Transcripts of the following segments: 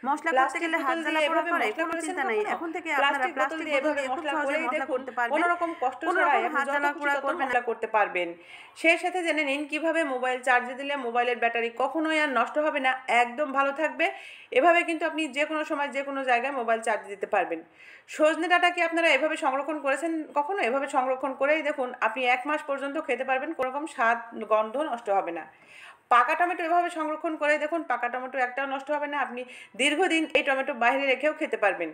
মশলা করতে প্লাস্টিক গেলে হাত বোতল জ্বালা দিয়ে পোড়া এভাবে করে, মশলা কোনো করেছেন চিন্তা নাই। কখনো? এখন থেকে আপনারা প্লাস্টিক বোতল প্লাস্টিক দিয়ে বোতল এভাবে দিয়ে খুব মশলা সহজে করেই মশলা দেখুন, করতে কোনো পারবেন, রকম কষ্ট কোনো ছাড়াই রকম আপনি হাত যত জ্বালা খুশি পোড়া তত করবে না। মশলা করতে পারবেন। সেই সাথে জেনে নিন কিভাবে মোবাইল চার্জে দিলে মোবাইলের ব্যাটারি কখনোই আর নষ্ট হবে না, একদম ভালো থাকবে। এভাবে কিন্তু আপনি যে কোনো সময় যে কোনো জায়গায় মোবাইল চার্জে দিতে পারবেন। সজনে ডাঁটা কি আপনারা এভাবে সংরক্ষণ করেছেন কখনো? এভাবে সংরক্ষণ করেই দেখুন আপনি 1 মাস পর্যন্ত খেতে পারবেন, কোনো রকম স্বাদ গন্ধ নষ্ট হবে না। পাকা টমেটো এভাবে সংরক্ষণ করে দেখুন, পাকা টমেটো একটাও নষ্ট হবে না, আপনি দীর্ঘদিন এই টমেটো বাইরে রেখেও খেতে পারবেন।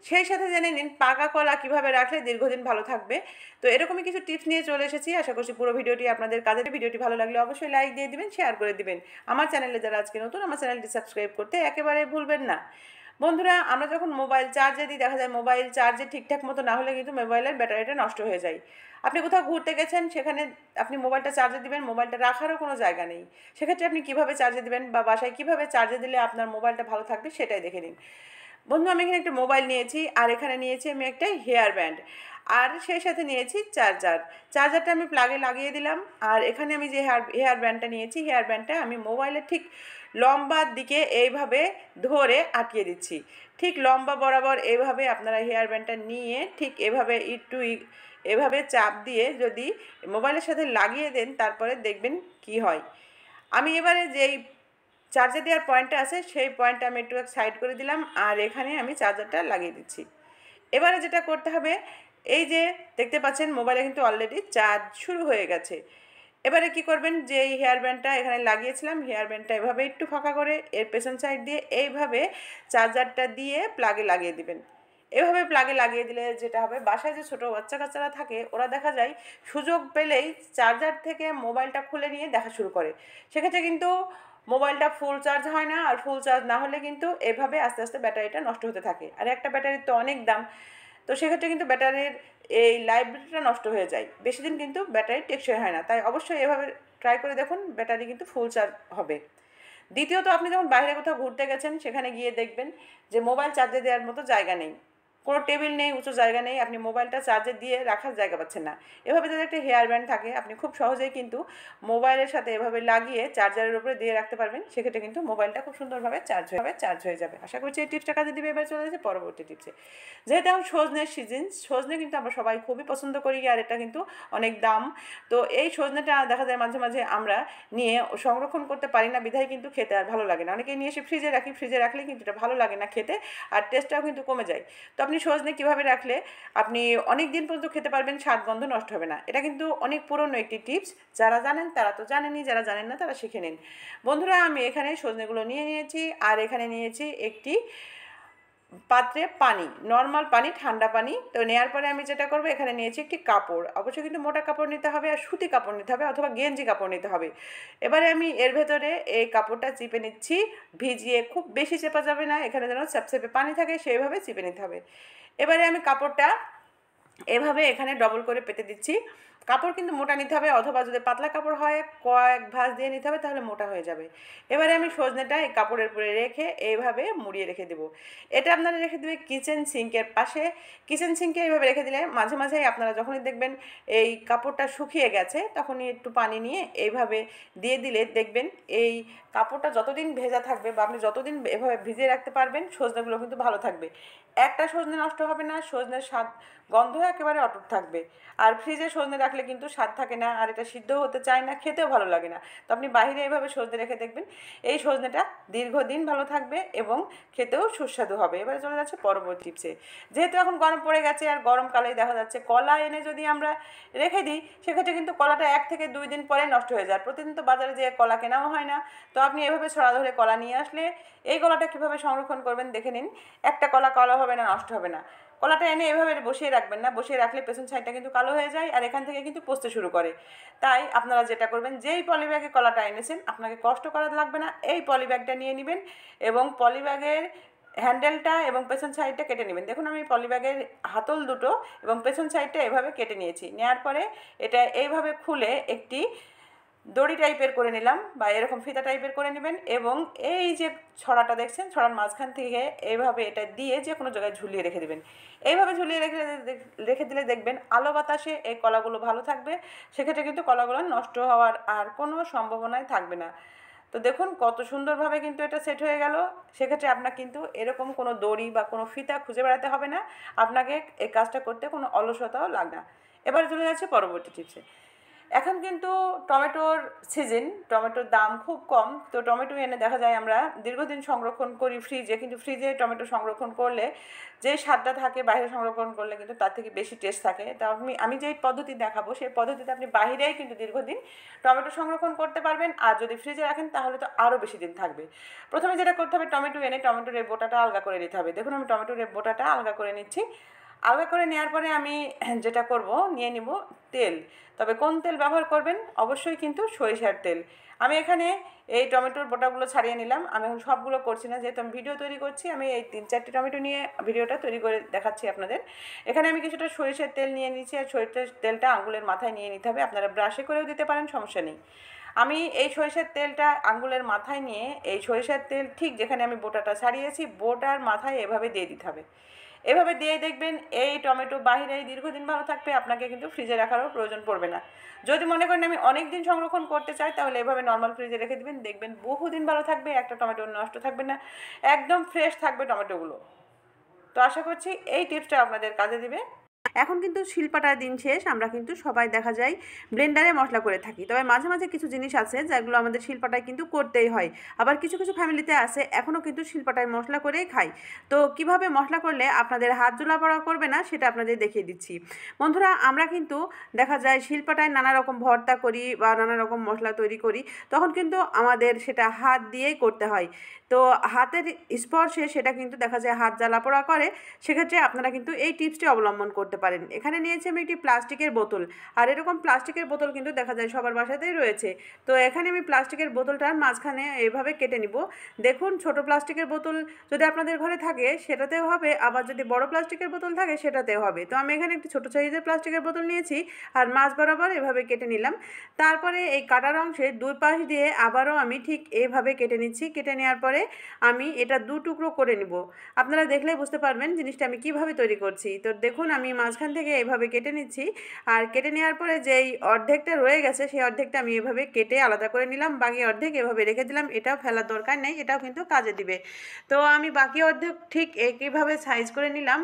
সেই সাথে জেনে নিন পাকা কলা কীভাবে রাখলে দীর্ঘদিন ভালো থাকবে। তো এরকমই কিছু টিপস নিয়ে চলে এসেছি, আশা করছি পুরো ভিডিওটি আপনাদের কাজে। ভিডিওটি ভালো লাগলে অবশ্যই লাইক দিয়ে দিবেন, শেয়ার করে দিবেন। আমার চ্যানেলে যারা আজকে নতুন, আমার চ্যানেলটি সাবস্ক্রাইব করতে একেবারে ভুলবেন না। বন্ধুরা, আমরা যখন মোবাইল চার্জে দিই দেখা যায় মোবাইল চার্জে ঠিকঠাক মতো না হলে কিন্তু মোবাইলের ব্যাটারিটা নষ্ট হয়ে যায়। আপনি কোথাও ঘুরতে গেছেন, সেখানে আপনি মোবাইলটা চার্জে দিবেন, মোবাইলটা রাখারও কোনো জায়গা নেই, সেক্ষেত্রে আপনি কীভাবে চার্জে দিবেন বা বাসায় কীভাবে চার্জে দিলে আপনার মোবাইলটা ভালো থাকবে সেটাই দেখে নিন। বন্ধু, আমি এখানে একটা মোবাইল নিয়েছি, আর এখানে নিয়েছি আমি একটা হেয়ার ব্যান্ড, আর সেই সাথে নিয়েছি চার্জার। চার্জারটা আমি প্লাগে লাগিয়ে দিলাম, আর এখানে আমি যে হেয়ার ব্যান্ডটা নিয়েছি, হেয়ার ব্যান্ডটা আমি মোবাইলের ঠিক লম্বার দিকে এইভাবে ধরে আটকিয়ে দিচ্ছি। ঠিক লম্বা বরাবর এইভাবে আপনারা হেয়ার ব্যান্ডটা নিয়ে ঠিক এভাবে একটু এভাবে চাপ দিয়ে যদি মোবাইলের সাথে লাগিয়ে দেন, তারপরে দেখবেন কি হয়। আমি এবারে যেই চার্জার দেওয়ার পয়েন্টটা আছে সেই পয়েন্টটা আমি একটু সাইড করে দিলাম, আর এখানে আমি চার্জারটা লাগিয়ে দিচ্ছি। এবারে যেটা করতে হবে, এই যে দেখতে পাচ্ছেন মোবাইলে কিন্তু অলরেডি চার্জ শুরু হয়ে গেছে। এবারে কি করবেন, যে এই হেয়ার ব্যান্ডটা এখানে লাগিয়েছিলাম, হেয়ার ব্যান্ডটা এভাবে একটু ফাঁকা করে এর পেছন সাইড দিয়ে এইভাবে চার্জারটা দিয়ে প্লাগে লাগিয়ে দিবেন। এভাবে প্লাগে লাগিয়ে দিলে যেটা হবে, বাসায় যে ছোটো বাচ্চা কাচ্চারা থাকে ওরা দেখা যায় সুযোগ পেলেই চার্জার থেকে মোবাইলটা খুলে নিয়ে দেখা শুরু করে, সেক্ষেত্রে কিন্তু মোবাইলটা ফুল চার্জ হয় না, আর ফুল চার্জ না হলে কিন্তু এভাবে আস্তে আস্তে ব্যাটারিটা নষ্ট হতে থাকে। আর একটা ব্যাটারির তো অনেক দাম, তো সেক্ষেত্রে কিন্তু ব্যাটারির এই লাইব্রেরিটা নষ্ট হয়ে যায়, বেশি দিন কিন্তু ব্যাটারি টেকসই হয় না। তাই অবশ্যই এভাবে ট্রাই করে দেখুন, ব্যাটারি কিন্তু ফুল চার্জ হবে। দ্বিতীয়ত, আপনি যখন বাইরে কোথাও ঘুরতে গেছেন সেখানে গিয়ে দেখবেন যে মোবাইল চার্জে দেওয়ার মতো জায়গা নেই, কোনো টেবিল নেই, উঁচু জায়গা নেই, আপনি মোবাইলটা চার্জে দিয়ে রাখার জায়গা পাচ্ছেন না। এভাবে যদি একটা হেয়ার ব্যান্ড থাকে, আপনি খুব সহজেই কিন্তু মোবাইলের সাথে এভাবে লাগিয়ে চার্জারের উপরে দিয়ে রাখতে পারবেন, সেক্ষেত্রে কিন্তু মোবাইলটা খুব সুন্দরভাবে চার্জ হয়ে যাবে। আশা করছি এই টিপসটা কাজে দিবে। এবার চলে যাচ্ছে পরবর্তী টিপসে। যেহেতু এখন সজনের সিজন, সজনে কিন্তু আমরা সবাই খুবই পছন্দ করি, আর এটা কিন্তু অনেক দাম। তো এই সজনেটা দেখা যায় মাঝে মাঝে আমরা নিয়ে সংরক্ষণ করতে পারি না, বিধায় কিন্তু খেতে আর ভালো লাগে না। অনেকেই নিয়ে এসে ফ্রিজে রাখি, ফ্রিজে রাখলে কিন্তু এটা ভালো লাগে না খেতে, আর টেস্টটাও কিন্তু কমে যায়। তো আপনি সজনে কীভাবে রাখলে আপনি অনেক দিন পর্যন্ত খেতে পারবেন, স্বাদ গন্ধ নষ্ট হবে না। এটা কিন্তু অনেক পুরনো একটি টিপস, যারা জানেন তারা তো জানেনই, যারা জানেন না তারা শিখে নিন। বন্ধুরা, আমি এখানে সজনেগুলো নিয়ে নিয়েছি, আর এখানে নিয়েছি একটি পাত্রে পানি, নর্মাল পানি, ঠান্ডা পানি। তো নেওয়ার পরে আমি যেটা করবো, এখানে নিয়েছি একটি কাপড়, অবশ্যই কিন্তু মোটা কাপড় নিতে হবে, আর সুতি কাপড় নিতে হবে অথবা গেঞ্জি কাপড় নিতে হবে। এবারে আমি এর ভেতরে এই কাপড়টা চিপে নিচ্ছি, ভিজিয়ে, খুব বেশি চেপা যাবে না, এখানে যেন স্যাপস্যাপে পানি থাকে সেইভাবে চিপে নিতে হবে। এবারে আমি কাপড়টা এভাবে এখানে ডবল করে পেতে দিচ্ছি। কাপড় কিন্তু মোটা নিতে হবে, অথবা যদি পাতলা কাপড় হয় কয়েক ভাঁজ দিয়ে নিতে হবে, তাহলে মোটা হয়ে যাবে। এবারে আমি সজনেটা এই কাপড়ের উপরে রেখে এইভাবে মুড়িয়ে রেখে দেবো। এটা আপনারা রেখে দেবে কিচেন সিঙ্কের পাশে। কিচেন সিঙ্কে এইভাবে রেখে দিলে মাঝে মাঝেই আপনারা যখনই দেখবেন এই কাপড়টা শুকিয়ে গেছে, তখনই একটু পানি নিয়ে এইভাবে দিয়ে দিলে দেখবেন এই কাপড়টা যতদিন ভেজা থাকবে বা আপনি যতদিন এভাবে ভিজিয়ে রাখতে পারবেন, সজনেগুলো কিন্তু ভালো থাকবে। একটা সজনে নষ্ট হবে না, সজনের স্বাদ গন্ধ একেবারে অটুট থাকবে। আর ফ্রিজে সজনে রাখলে কিন্তু স্বাদ থাকে না, আর এটা সিদ্ধ হতে চায় না, খেতেও ভালো লাগে না। তো আপনি বাইরে এইভাবে সজনে রেখে দেখবেন এই সজনেটা দীর্ঘদিন ভালো থাকবে এবং খেতেও সুস্বাদু হবে। এবারে চলে যাচ্ছে পরবর্তী টিপসে। যেহেতু এখন গরম পড়ে গেছে, আর গরমকালেই দেখা যাচ্ছে কলা এনে যদি আমরা রেখে দিই, সেক্ষেত্রে কিন্তু কলাটা 1 থেকে 2 দিন পরে নষ্ট হয়ে যায়। প্রতিদিন তো বাজারে যেয়ে কলা কেনাও হয় না। তো আপনি এভাবে ছড়া ধরে কলা নিয়ে আসলে এই কলাটা কীভাবে সংরক্ষণ করবেন দেখে নিন। একটা কলা কালো হবে না, নষ্ট হবে না। কলাটা এনে এভাবে বসিয়ে রাখবেন না, বসিয়ে রাখলে পেছন সাইডটা কিন্তু কালো হয়ে যায়, আর এখান থেকে কিন্তু পচতে শুরু করে। তাই আপনারা যেটা করবেন, যেই পলিব্যাগে কলাটা এনেছেন আপনাকে কষ্ট করা লাগবে না, এই পলিব্যাগটা নিয়ে নেবেন এবং পলিব্যাগের হ্যান্ডেলটা এবং পেছন সাইডটা কেটে নেবেন। দেখুন, আমি পলিব্যাগের হাতল দুটো এবং পেছন সাইডটা এভাবে কেটে নিয়েছি। নেওয়ার পরে এটা এইভাবে খুলে একটি দড়ি টাইপের করে নিলাম, বা এরকম ফিতা টাইপের করে নেবেন, এবং এই যে ছড়াটা দেখছেন, ছড়ার মাঝখান থেকে এইভাবে এটা দিয়ে যে কোনো জায়গায় ঝুলিয়ে রেখে দেবেন। এইভাবে ঝুলিয়ে রেখে দিলে দেখবেন আলো বাতাসে এই কলাগুলো ভালো থাকবে, সেক্ষেত্রে কিন্তু কলাগুলো নষ্ট হওয়ার আর কোনো সম্ভাবনাই থাকবে না। তো দেখুন কত সুন্দরভাবে কিন্তু এটা সেট হয়ে গেল। সেক্ষেত্রে আপনার কিন্তু এরকম কোনো দড়ি বা কোনো ফিতা খুঁজে বেড়াতে হবে না, আপনাকে এই কাজটা করতে কোনো অলসতাও লাগবে না। এবারে চলে যাচ্ছে পরবর্তী টিপসে। এখন কিন্তু টমেটোর সিজন, টমেটোর দাম খুব কম। তো টমেটো এনে দেখা যায় আমরা দীর্ঘদিন সংরক্ষণ করি ফ্রিজে, কিন্তু ফ্রিজে টমেটো সংরক্ষণ করলে যে স্বাদটা থাকে বাইরে সংরক্ষণ করলে কিন্তু তার থেকে বেশি টেস্ট থাকে। তা আমি যেই পদ্ধতি দেখাবো সেই পদ্ধতিতে আপনি বাইরেই কিন্তু দীর্ঘদিন টমেটো সংরক্ষণ করতে পারবেন, আর যদি ফ্রিজে রাখেন তাহলে তো আরও বেশি দিন থাকবে। প্রথমে যেটা করতে হবে, টমেটো এনে টমেটোর এই বোটাটা আলগা করে নিতে হবে। দেখুন আমি টমেটোর এই বোটাটা আলগা করে নিচ্ছি। আলগা করে নেওয়ার পরে আমি যেটা করব, নিয়ে নিব তেল। তবে কোন তেল ব্যবহার করবেন, অবশ্যই কিন্তু সরিষার তেল। আমি এখানে এই টমেটোর বোটাগুলো ছাড়িয়ে নিলাম। আমি এখন সবগুলো করছি না, যেহেতু আমি ভিডিও তৈরি করছি, আমি এই 3-4টি টমেটো নিয়ে ভিডিওটা তৈরি করে দেখাচ্ছি আপনাদের। এখানে আমি কিছুটা সরিষার তেল নিয়ে নিচ্ছি, আর সরিষার তেলটা আঙুলের মাথায় নিয়ে নিতে হবে। আপনারা ব্রাশে করেও দিতে পারেন, সমস্যা নেই। আমি এই সরিষার তেলটা আঙুলের মাথায় নিয়ে এই সরিষার তেল ঠিক যেখানে আমি বোটাটা ছাড়িয়েছি বোটার মাথায় এভাবে দিয়ে দিতে হবে। এভাবে দিয়ে দেখবেন এই টমেটো বাহিরেই দীর্ঘদিন ভালো থাকবে, আপনাকে কিন্তু ফ্রিজে রাখারও প্রয়োজন পড়বে না। যদি মনে করেন আমি অনেক দিন সংরক্ষণ করতে চাই, তাহলে এভাবে নর্মাল ফ্রিজে রেখে দেবেন, দেখবেন বহুদিন ভালো থাকবে, একটা টমেটো নষ্ট থাকবে না, একদম ফ্রেশ থাকবে টমেটোগুলো। তো আশা করছি এই টিপসটা আপনাদের কাজে দিবে। এখন কিন্তু শিলপাটার দিন শেষ, আমরা কিন্তু সবাই দেখা যায় ব্লেন্ডারে মশলা করে থাকি। তবে মাঝে মাঝে কিছু জিনিস আছে যেগুলো আমাদের শিলপাটায় কিন্তু করতেই হয়। আবার কিছু কিছু ফ্যামিলিতে আছে এখনও কিন্তু শিলপাটায় মশলা করেই খায়। তো কিভাবে মশলা করলে আপনাদের হাত জ্বলা-পোড়া করবে না সেটা আপনাদের দেখিয়ে দিচ্ছি। বন্ধুরা, আমরা কিন্তু দেখা যায় শিলপাটায় নানা রকম ভর্তা করি বা নানা রকম মশলা তৈরি করি, তখন কিন্তু আমাদের সেটা হাত দিয়েই করতে হয়। তো হাতের স্পর্শে সেটা কিন্তু দেখা যায় হাত জ্বালা-পোড়া করে। সেক্ষেত্রে আপনারা কিন্তু এই টিপসটি অবলম্বন করতে পারেন। এখানে নিয়েছি আমি একটি প্লাস্টিকের বোতল, আর এরকম প্লাস্টিকের বোতল কিন্তু দেখা যায় সবার বাসাতেই রয়েছে। তো এখানে আমি প্লাস্টিকের বোতলটার মাঝখানে এভাবে কেটে নিব। দেখুন ছোট প্লাস্টিকের বোতল যদি আপনাদের ঘরে থাকে সেটাতেও হবে, আবার যদি বড় প্লাস্টিকের বোতল থাকে সেটাতেও হবে। তো আমি এখানে একটি ছোটো সাইজের প্লাস্টিকের বোতল নিয়েছি, আর মাঝ বরাবর এভাবে কেটে নিলাম। তারপরে এই কাটার অংশের দুই পাশ দিয়ে আবারও আমি ঠিক এইভাবে কেটে নিচ্ছি। কেটে নেওয়ার পরে আমি এটা দু টুকরো করে নিব। আপনারা দেখলেই বুঝতে পারবেন জিনিসটা আমি কিভাবে তৈরি করছি। তো দেখুন আমি মাঝখান থেকে এভাবে কেটে নিচ্ছি, আর কেটে নেওয়ার পরে যেই অর্ধেকটা রয়ে গেছে সেই অর্ধেকটা আমি এভাবে কেটে আলাদা করে নিলাম, বাকি অর্ধেক এভাবে রেখে দিলাম। এটাও ফেলার দরকার নেই, এটাও কিন্তু কাজে দিবে। তো আমি বাকি অর্ধেক ঠিক একইভাবে সাইজ করে নিলাম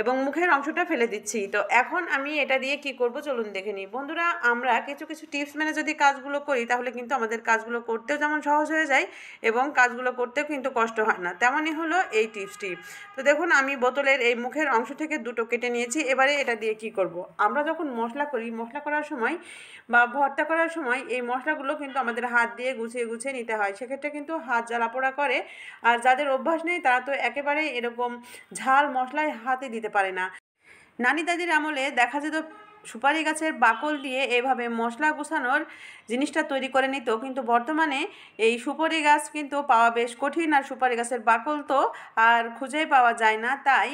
এবং মুখের অংশটা ফেলে দিচ্ছি। তো এখন আমি এটা দিয়ে কি করব চলুন দেখে নিই। বন্ধুরা, আমরা কিছু কিছু টিপস মেনে যদি কাজগুলো করি তাহলে কিন্তু আমাদের কাজগুলো করতেও যেমন সহজ হয়ে যায় এবং কাজগুলো করতেও কিন্তু কষ্ট হয় না, তেমনই হলো এই টিপসটি। তো দেখুন আমি বোতলের এই মুখের অংশ থেকে দুটো কেটে নিয়েছি। এবারে এটা দিয়ে কি করব, আমরা যখন মশলা করি, মশলা করার সময় বা ভর্তা করার সময় এই মশলাগুলো কিন্তু আমাদের হাত দিয়ে গুছিয়ে গুছিয়ে নিতে হয়। সেক্ষেত্রে কিন্তু হাত জ্বালাপোড়া করে, আর যাদের অভ্যাস নেই তারা তো একেবারেই এরকম ঝাল মশলায় হাতে দিতে পারে না। নানি দাদির আমলে দেখা যেত সুপারি গাছের বাকল দিয়ে এভাবে মশলা গুছানোর জিনিসটা তৈরি করে নিত, কিন্তু বর্তমানে এই সুপারি গাছ কিন্তু পাওয়া বেশ কঠিন, আর সুপারি গাছের বাকল তো আর খুঁজেই পাওয়া যায় না। তাই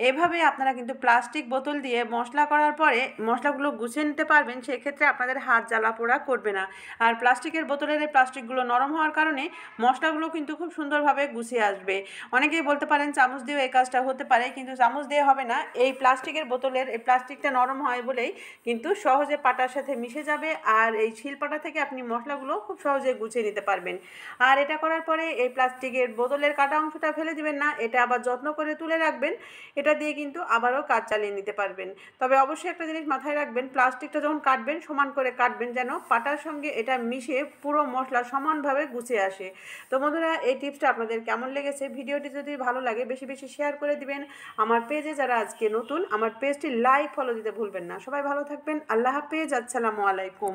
এভাবে আপনারা কিন্তু প্লাস্টিক বোতল দিয়ে মশলা করার পরে মশলাগুলো গুছিয়ে নিতে পারবেন। সেক্ষেত্রে আপনাদের হাত জ্বালা পোড়া করবে না। আর প্লাস্টিকের বোতলের এই প্লাস্টিকগুলো নরম হওয়ার কারণে মশলাগুলো কিন্তু খুব সুন্দরভাবে গুছিয়ে আসবে। অনেকেই বলতে পারেন চামচ দিয়েও এই কাজটা হতে পারে, কিন্তু চামচ দিয়ে হবে না। এই প্লাস্টিকের বোতলের এই প্লাস্টিকটা নরম হয় বলেই কিন্তু সহজে পাটার সাথে মিশে যাবে, আর এই শিলপাটা থেকে আপনি মশলাগুলো খুব সহজে গুছিয়ে নিতে পারবেন। আর এটা করার পরে এই প্লাস্টিকের বোতলের কাটা অংশটা ফেলে দিবেন না, এটা আবার যত্ন করে তুলে রাখবেন। এটা দিয়ে কিন্তু আবারও কাজ চালিয়ে নিতে পারবেন। তবে অবশ্যই একটা জিনিস মাথায় রাখবেন, প্লাস্টিকটা যখন কাটবেন সমান করে কাটবেন, যেন পাটার সঙ্গে এটা মিশে পুরো মশলা সমানভাবে গুছিয়ে আসে। তো বন্ধুরা, এই টিপসটা আপনাদের কেমন লেগেছে? ভিডিওটি যদি ভালো লাগে বেশি বেশি শেয়ার করে দিবেন। আমার পেজে যারা আজকে নতুন, আমার পেজটি লাইক ফলো দিতে ভুলবেন না। সবাই ভালো থাকবেন। আল্লাহ হাফেজ। আসসালামু আলাইকুম।